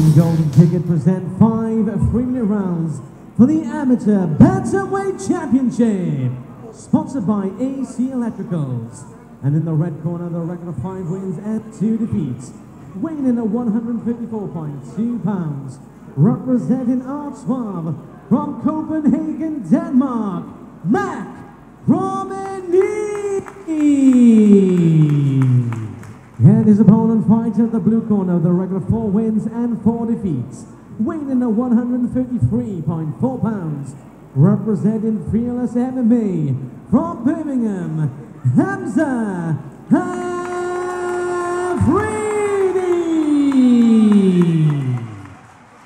gentlemen, Golden Ticket present 5 friendly rounds for the Amateur Bantamweight Championship, sponsored by AC Electricals. And in the red corner, the record of 5 wins and 2 defeats, weighing in at 154.2 pounds, representing our 12 from Copenhagen, Denmark, Mack Promaneevs. And his opponent fights at the blue corner, the record of 4 wins and 4 defeats, weighing in at 153.4 pounds, representing Fearless MMA from Birmingham, Hamza Afridi.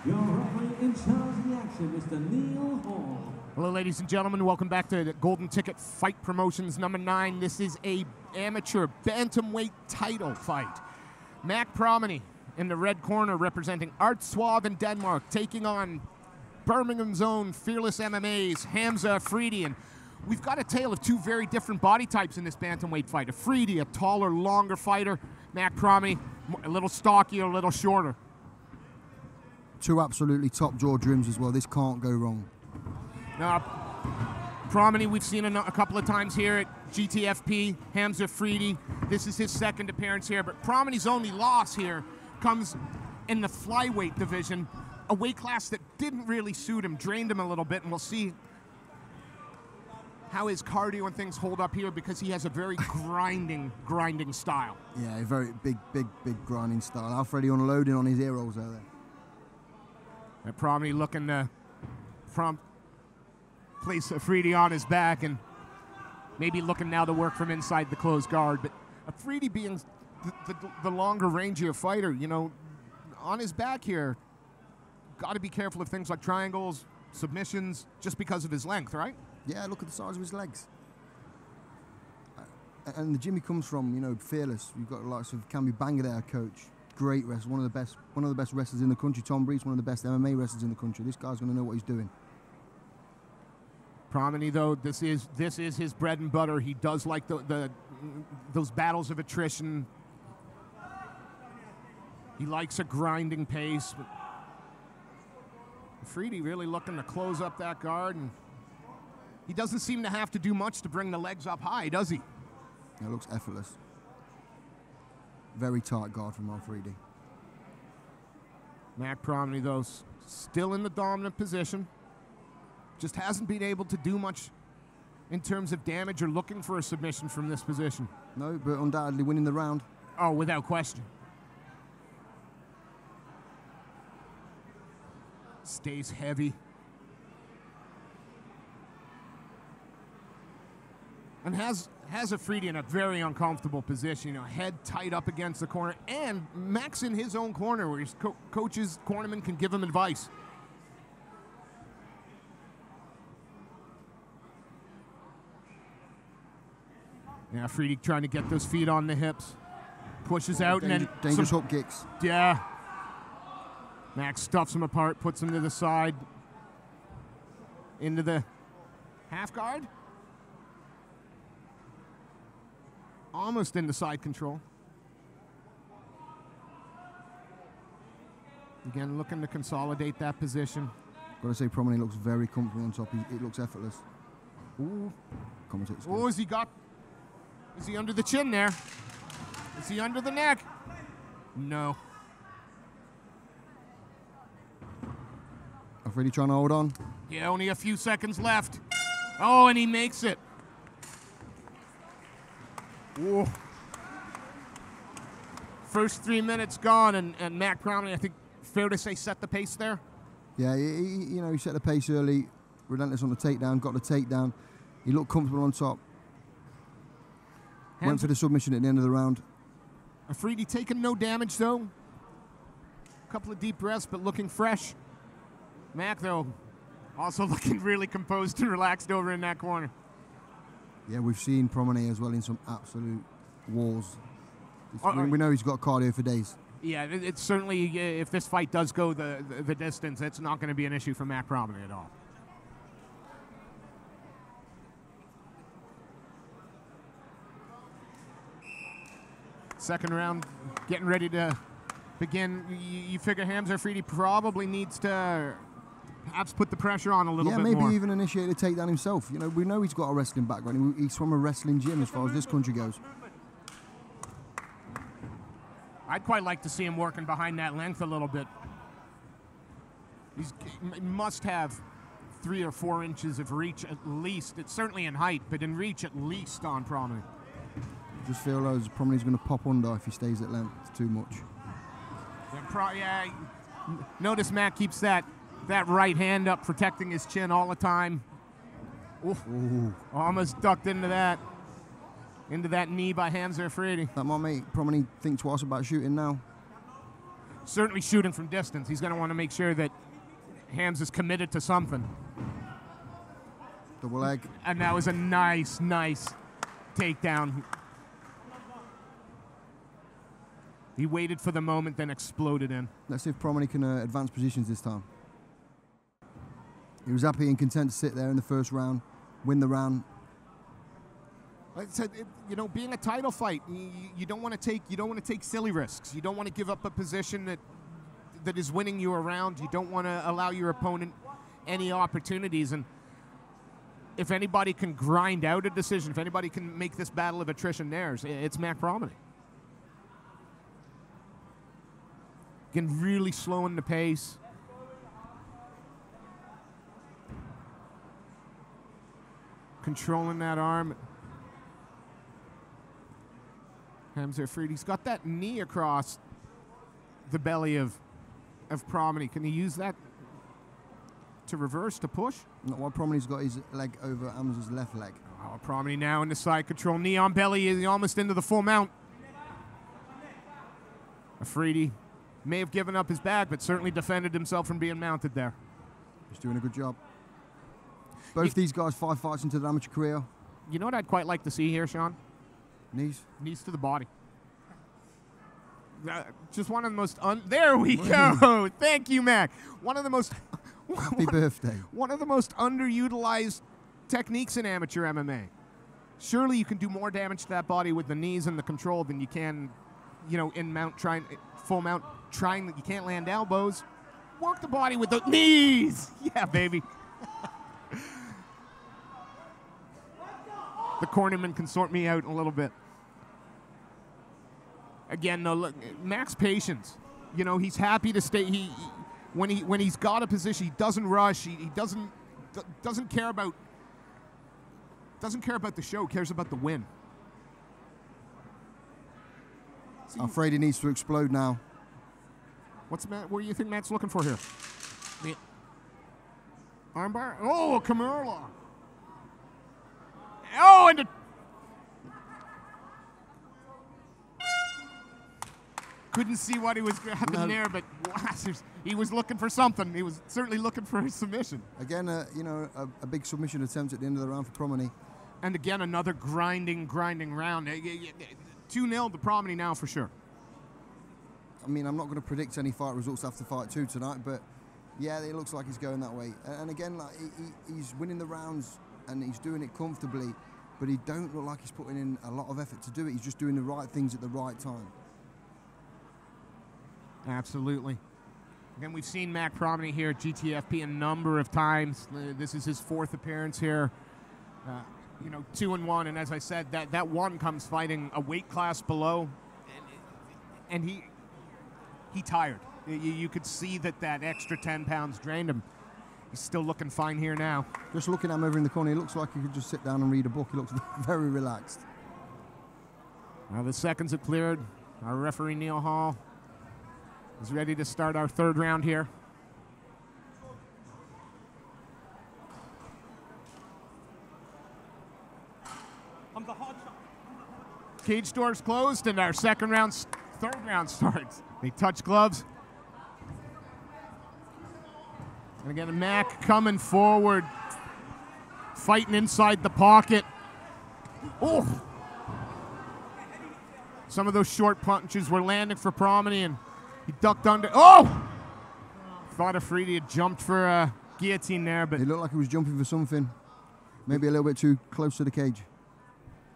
Your referee in charge of the action, Mr. Neil Hall. Hello, ladies and gentlemen. Welcome back to the Golden Ticket Fight Promotions number 9. This is a amateur bantamweight title fight. Mack Promaneevs in the red corner, representing Art Suave in Denmark, taking on Birmingham's own Fearless MMA's Hamza Afridi. And we've got a tale of 2 very different body types in this bantamweight fight. Afridi, a taller, longer fighter. Mack Promaneevs, a little stockier, a little shorter. 2 absolutely top jaw drims as well. This can't go wrong. Now, Promaneevs, we've seen a couple of times here at GTFP. Hamza Afridi, this is his 2nd appearance here, but Promaneevs' only loss here comes in the flyweight division, a weight class that didn't really suit him, drained him a little bit, and we'll see how his cardio and things hold up here, because he has a very grinding style. Yeah, a very big grinding style. Afridi unloading on his ear rolls out there. And Promaneevs looking to place Afridi on his back and maybe looking now to work from inside the closed guard. But Afridi, being the longer, rangier fighter, you know, on his back here, got to be careful of things like triangles, submissions, just because of his length, right? Yeah, look at the size of his legs. And the gym he comes from, you know, Fearless. You've got lots of Camby Banger there, coach. Great wrestler, one of the best wrestlers in the country. Tom Brees, one of the best MMA wrestlers in the country. This guy's going to know what he's doing. Promaneevs, though, this is his bread and butter. He does like those battles of attrition. He likes a grinding pace. But Afridi really looking to close up that guard, and he doesn't seem to have to do much to bring the legs up high, does he? It looks effortless. Very tight guard from Afridi. Mack Promaneevs, though, still in the dominant position. Just hasn't been able to do much in terms of damage or looking for a submission from this position. No, but undoubtedly winning the round. Oh, without question. Stays heavy. And has Afridi in a very uncomfortable position, you know, head tight up against the corner, and Mack's in his own corner where his coaches, cornermen can give him advice. Yeah, Afridi trying to get those feet on the hips. Pushes out and then... Dangerous hook kicks. Yeah. Mack stuffs him apart, puts him to the side. Into the half guard. Almost into side control. Again, looking to consolidate that position. Got to say, Promaneevs looks very comfortable on top. It looks effortless. Ooh. Oh, is he under the chin there? Is he under the neck? No. Afridi trying to hold on. Yeah, only a few seconds left. Oh, and he makes it. Whoa. First 3 minutes gone, and Mack Promaneevs, I think, fair to say, set the pace there? Yeah, he set the pace early, relentless on the takedown, got the takedown. He looked comfortable on top. Went for the submission at the end of the round. Afridi taking no damage, though. A couple of deep breaths, but looking fresh. Mack, though, also looking really composed and relaxed over in that corner. Yeah, we've seen Promaneevs as well in some absolute wars. We know he's got cardio for days. Yeah, it's certainly, if this fight does go the distance, it's not going to be an issue for Mack Promaneevs at all. Second round, getting ready to Again, you figure Hamza Afridi probably needs to perhaps put the pressure on a little bit more. Yeah, maybe even initiate a takedown himself. You know, we know he's got a wrestling background. He's from a wrestling gym as far as this country goes. I'd quite like to see him working behind that length a little bit. He must have 3 or 4 inches of reach at least. It's certainly in height, but in reach at least on Promaneevs. Just feel like Promaneevs going to pop under if he stays at length too much. Yeah, notice Mack keeps that right hand up, protecting his chin all the time. Ooh. Almost ducked into that knee by Hamza Afridi. That might make Promaneevs think twice about shooting now. Certainly shooting from distance. He's going to want to make sure that Hamza's committed to something. Double leg. And that was a nice takedown. He waited for the moment, then exploded in. Let's see if Promaneevs can advance positions this time. He was happy and content to sit there in the first round, win the round. Like I said, you know, being a title fight, you don't want to take silly risks. You don't want to give up a position that is winning you around. You don't want to allow your opponent any opportunities. And if anybody can grind out a decision, if anybody can make this battle of attrition theirs, it's Mack Promaneevs. Again, really slowing the pace. Controlling that arm. Hamza Afridi's got that knee across the belly of Promaneevs. Can he use that to reverse, to push? Not while Promaneevs got his leg over Hamza's left leg. Oh, Promaneevs now in the side control. Knee on belly, is almost into the full mount. Afridi may have given up his bag, but certainly defended himself from being mounted there. He's doing a good job. Both these guys 5 fights into their amateur career. You know what I'd quite like to see here, Sean? Knees. Knees to the body. Just one of the most there we go. Thank you, Mack. One of the most happy birthday. One of the most underutilized techniques in amateur MMA. Surely you can do more damage to that body with the knees and the control than you can, you know, in mount full mount trying. You can't land elbows. Work the body with the knees. Yeah, baby. The cornerman can sort me out a little bit. Again, though, look, Mack's patience. You know, he's happy to stay. When he's got a position, he doesn't rush. He doesn't care about the show. Cares about the win. Afridi needs to explode now. What's Matt? What do you think Matt's looking for here? Armbar. Oh, Camerla. Oh, and couldn't see what he was grabbing there, but he was looking for something. He was certainly looking for a submission. Again, you know, a big submission attempt at the end of the round for Promaneevs. And again, another grinding round. 2-0 to Promaneevs now for sure. I mean, I'm not going to predict any fight results after fight 2 tonight, but yeah, it looks like he's going that way. And again, like he's winning the rounds and he's doing it comfortably, but he don't look like he's putting in a lot of effort to do it. He's just doing the right things at the right time. Absolutely. Again, we've seen Mack Promaneevs here at GTFP a number of times. This is his 4th appearance here. You know, 2-1, and as I said, that one comes fighting a weight class below, and he tired. You could see that extra 10 pounds drained him. He's still looking fine here now. Just looking at him over in the corner, he looks like he could just sit down and read a book. He looks very relaxed. Now the seconds have cleared. Our referee, Neil Hall, is ready to start our 3rd round here. Cage doors closed, and our 3rd round starts. They touch gloves. And again, Mack coming forward, fighting inside the pocket. Oh! Some of those short punches were landing for Promaneevs, and he ducked under. Oh! Thought Afridi had jumped for a guillotine there, but it looked like he was jumping for something. Maybe a little bit too close to the cage.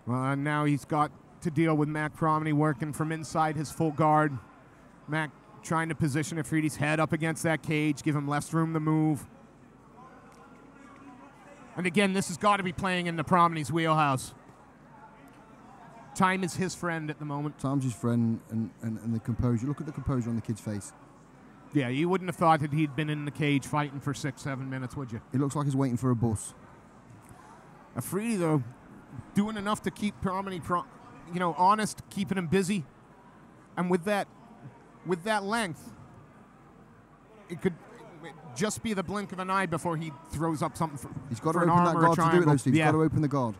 Well, now he's got to deal with Mack Promaneevs working from inside his full guard. Mack trying to position Afridi's head up against that cage, give him less room to move. And again, this has got to be playing in the Promaneevs' wheelhouse. Time is his friend at the moment. Time's his friend, and the composure. Look at the composure on the kid's face. Yeah, you wouldn't have thought that he'd been in the cage fighting for 6-7 minutes, would you? It looks like he's waiting for a bus. Afridi, though, doing enough to keep Promaneevs, honest, keeping him busy. And with that length, it could just be the blink of an eye before he throws up something he's got to open that guard to do it, though, Steve. He's got to open the guard.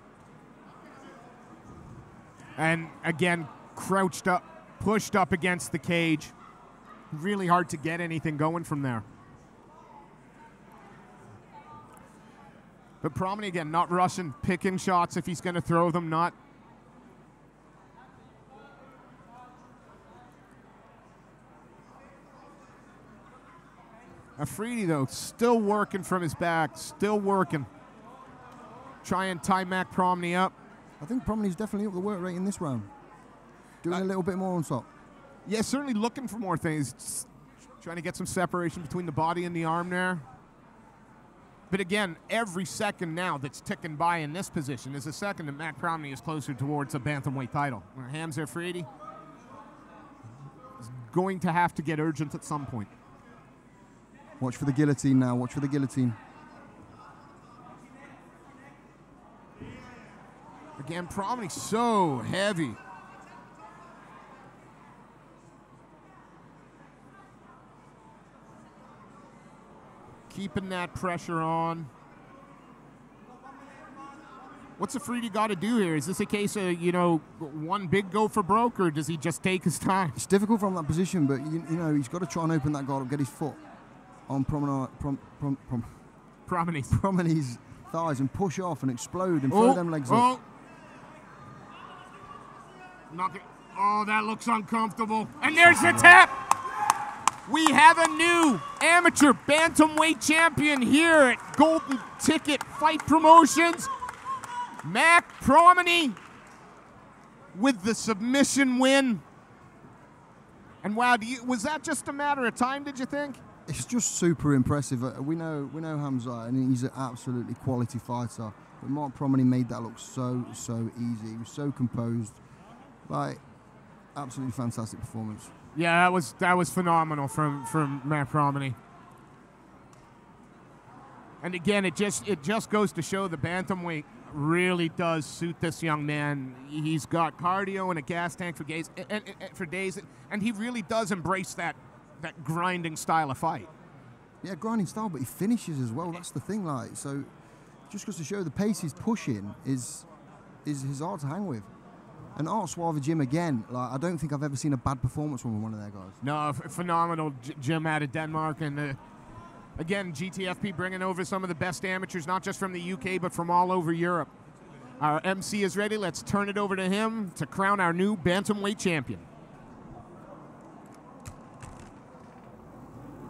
And again, crouched up, pushed up against the cage. Really hard to get anything going from there. But Promaneevs, again, not rushing, picking shots if he's going to throw them, not. Afridi, though, still working from his back, still working. Try and tie Mack Promaneevs up. I think Promaneevs definitely up the work rate in this round. Doing a little bit more on top. Yeah, certainly looking for more things. Just trying to get some separation between the body and the arm there. But again, every second now that's ticking by in this position is a second that Mack Promaneevs is closer towards a bantamweight title. Hamza Afridi is going to have to get urgent at some point. Watch for the guillotine now. Watch for the guillotine. Again, Promaneevs so heavy. Keeping that pressure on. What's Afridi got to do here? Is this a case of, one big go for broke, or does he just take his time? It's difficult from that position, but, he's got to try and open that guard up, get his foot on Promaneevs' thighs and push off and explode and throw them legs up. Oh, that looks uncomfortable. And there's the tap. We have a new amateur bantamweight champion here at Golden Ticket Fight Promotions. Mack Promaneevs with the submission win. And wow, was that just a matter of time, did you think? It's just super impressive. We know Hamza, and he's an absolutely quality fighter. But Mack Promaneevs made that look so easy. He was so composed. Absolutely fantastic performance. Yeah, that was phenomenal from Mack Promaneevs. And again, it just goes to show the bantamweight really does suit this young man. He's got cardio and a gas tank for days, and he really does embrace that grinding style of fight. Yeah, grinding style, but he finishes as well. That's the thing. So just goes to show the pace he's pushing is hard to hang with. And Art Suave Jim again. I don't think I've ever seen a bad performance from one of their guys. No, phenomenal Jim out of Denmark, and again, GTFP bringing over some of the best amateurs, not just from the UK, but from all over Europe. Our MC is ready. Let's turn it over to him to crown our new bantamweight champion.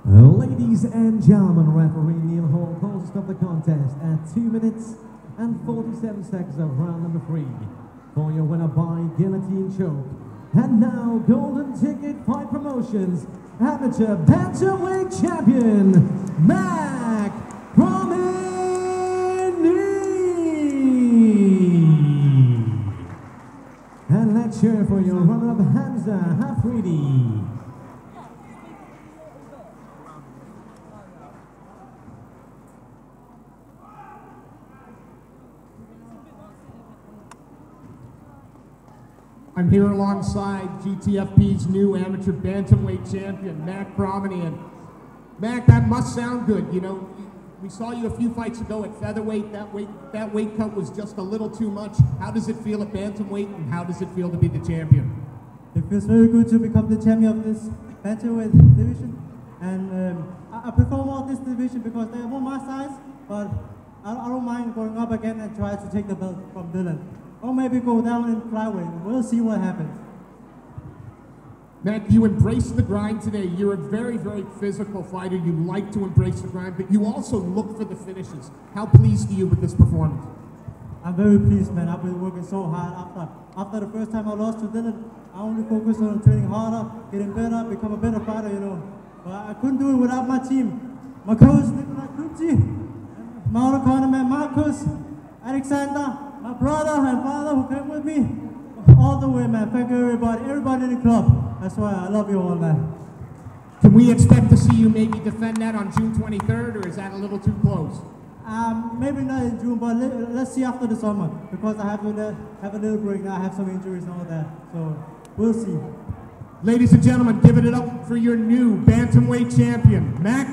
Ladies and gentlemen, referee Neil Hall calls to stop the contest at 2 minutes and 47 seconds of round number 3. For your winner by guillotine choke. And now, Golden Ticket Fight Promotions amateur bantamweight champion, Mack Promaneevs. And let's cheer for your runner-up, Hamza Afridi. I'm here alongside GTFP's new amateur bantamweight champion, Mack Promaneevs. And Mack, that must sound good. We saw you a few fights ago at featherweight. That weight cut was just a little too much. How does it feel at bantamweight, and how does it feel to be the champion? It feels very good to become the champion of this bantamweight division. And I prefer more this division because they're more my size, but I don't mind going up again and try to take the belt from Dylan. Or maybe go down in flyweight. We'll see what happens. Mack, you embraced the grind today. You're a very, very physical fighter. You like to embrace the grind, but you also look for the finishes. How pleased are you with this performance? I'm very pleased, man. I've been working so hard after the first time I lost to Dylan. I only focus on training harder, getting better, become a better fighter, you know. But I couldn't do it without my team. My coach, my other cornerman, Marcus, Alexander, my brother and father who came with me. All the way, man. Thank you, everybody in the club. That's why I love you all, man. Can we expect to see you maybe defend that on June 23rd, or is that a little too close? Maybe not in June, but let's see after the summer, because I have a little break now. I have some injuries and all that, so we'll see. Ladies and gentlemen, give it up for your new bantamweight champion, Mack